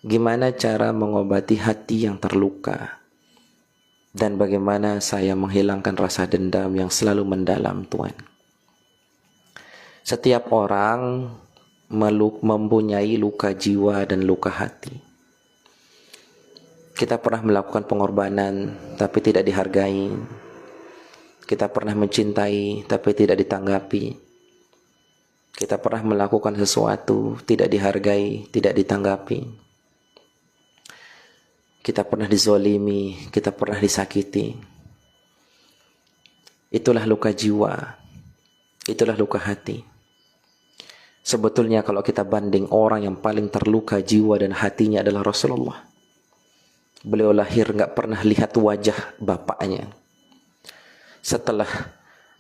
Gimana cara mengobati hati yang terluka? Dan bagaimana saya menghilangkan rasa dendam yang selalu mendalam, Tuhan? Setiap orang mempunyai luka jiwa dan luka hati. Kita pernah melakukan pengorbanan tapi tidak dihargai. Kita pernah mencintai tapi tidak ditanggapi. Kita pernah melakukan sesuatu tidak dihargai, tidak ditanggapi. Kita pernah dizolimi, kita pernah disakiti. Itulah luka jiwa. Itulah luka hati. Sebetulnya kalau kita banding, orang yang paling terluka jiwa dan hatinya adalah Rasulullah. Beliau lahir nggak pernah lihat wajah bapaknya. Setelah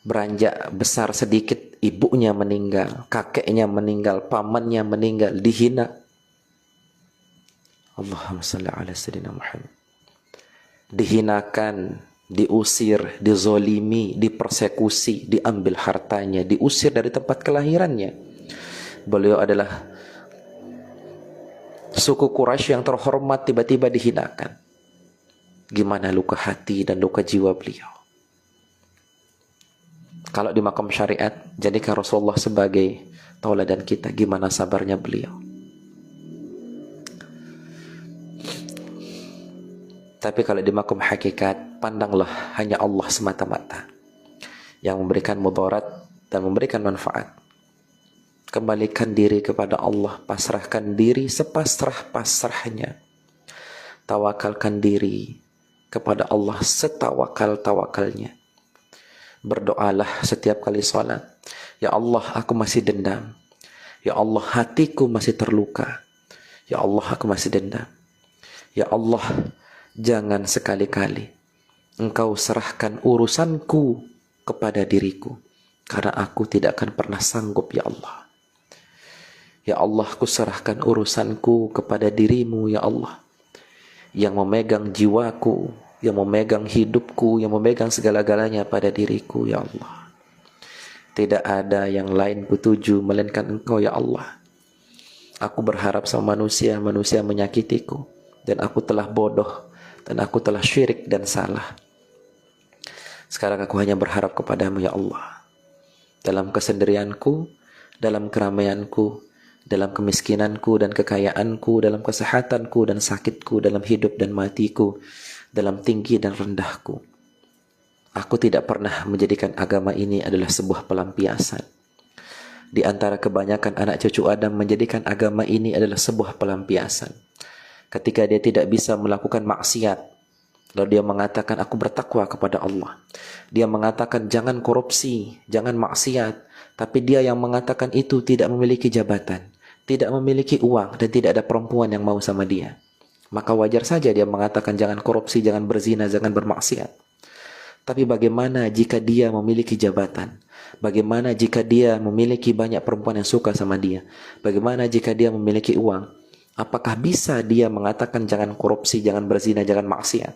beranjak besar sedikit, ibunya meninggal, kakeknya meninggal, pamannya meninggal, dihina. Allahumma salli ala sayyidina Muhammad. Dihinakan, diusir, dizolimi, dipersekusi, diambil hartanya, diusir dari tempat kelahirannya. Beliau adalah suku Quraisy yang terhormat, tiba-tiba dihinakan. Gimana luka hati dan luka jiwa beliau? Kalau di makam syariat, jadikan Rasulullah sebagai tauladan kita. Gimana sabarnya beliau? Tapi kalau di makam hakikat, pandanglah hanya Allah semata-mata yang memberikan mudarat dan memberikan manfaat. Kembalikan diri kepada Allah, pasrahkan diri sepasrah-pasrahnya. Tawakalkan diri kepada Allah setawakal-tawakalnya. Berdoalah setiap kali sholat. Ya Allah, aku masih dendam. Ya Allah, hatiku masih terluka. Ya Allah, aku masih dendam. Ya Allah, jangan sekali-kali Engkau serahkan urusanku kepada diriku, karena aku tidak akan pernah sanggup, ya Allah. Ya Allah, ku serahkan urusanku kepada dirimu, ya Allah, yang memegang jiwaku, yang memegang hidupku, yang memegang segala-galanya pada diriku, ya Allah. Tidak ada yang lain kutuju melainkan Engkau, ya Allah. Aku berharap sama manusia, manusia menyakitiku, dan aku telah bodoh, dan aku telah syirik dan salah. Sekarang aku hanya berharap kepadamu, ya Allah. Dalam kesendirianku, dalam keramaianku, dalam kemiskinanku dan kekayaanku, dalam kesehatanku dan sakitku, dalam hidup dan matiku, dalam tinggi dan rendahku. Aku tidak pernah menjadikan agama ini adalah sebuah pelampiasan. Di antara kebanyakan anak cucu Adam menjadikan agama ini adalah sebuah pelampiasan. Ketika dia tidak bisa melakukan maksiat, lalu dia mengatakan aku bertakwa kepada Allah. Dia mengatakan jangan korupsi, jangan maksiat. Tapi dia yang mengatakan itu tidak memiliki jabatan, tidak memiliki uang, dan tidak ada perempuan yang mau sama dia. Maka wajar saja dia mengatakan jangan korupsi, jangan berzina, jangan bermaksiat. Tapi bagaimana jika dia memiliki jabatan? Bagaimana jika dia memiliki banyak perempuan yang suka sama dia? Bagaimana jika dia memiliki uang? Apakah bisa dia mengatakan jangan korupsi, jangan berzina, jangan maksiat?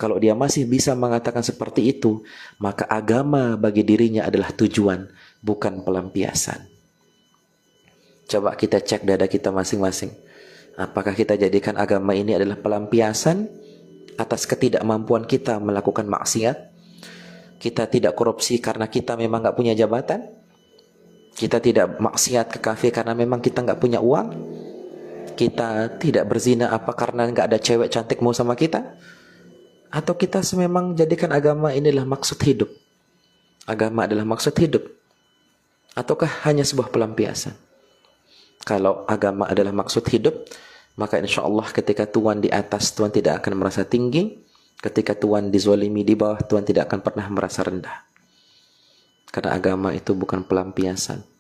Kalau dia masih bisa mengatakan seperti itu, maka agama bagi dirinya adalah tujuan, bukan pelampiasan. Coba kita cek dada kita masing-masing. Apakah kita jadikan agama ini adalah pelampiasan atas ketidakmampuan kita melakukan maksiat? Kita tidak korupsi karena kita memang nggak punya jabatan? Kita tidak maksiat ke kafe karena memang kita nggak punya uang? Kita tidak berzina apa karena nggak ada cewek cantik mau sama kita? Atau kita memang jadikan agama inilah maksud hidup? Agama adalah maksud hidup? Ataukah hanya sebuah pelampiasan? Kalau agama adalah maksud hidup, maka insya Allah ketika Tuhan di atas, Tuhan tidak akan merasa tinggi. Ketika Tuhan dizolimi di bawah, Tuhan tidak akan pernah merasa rendah. Karena agama itu bukan pelampiasan.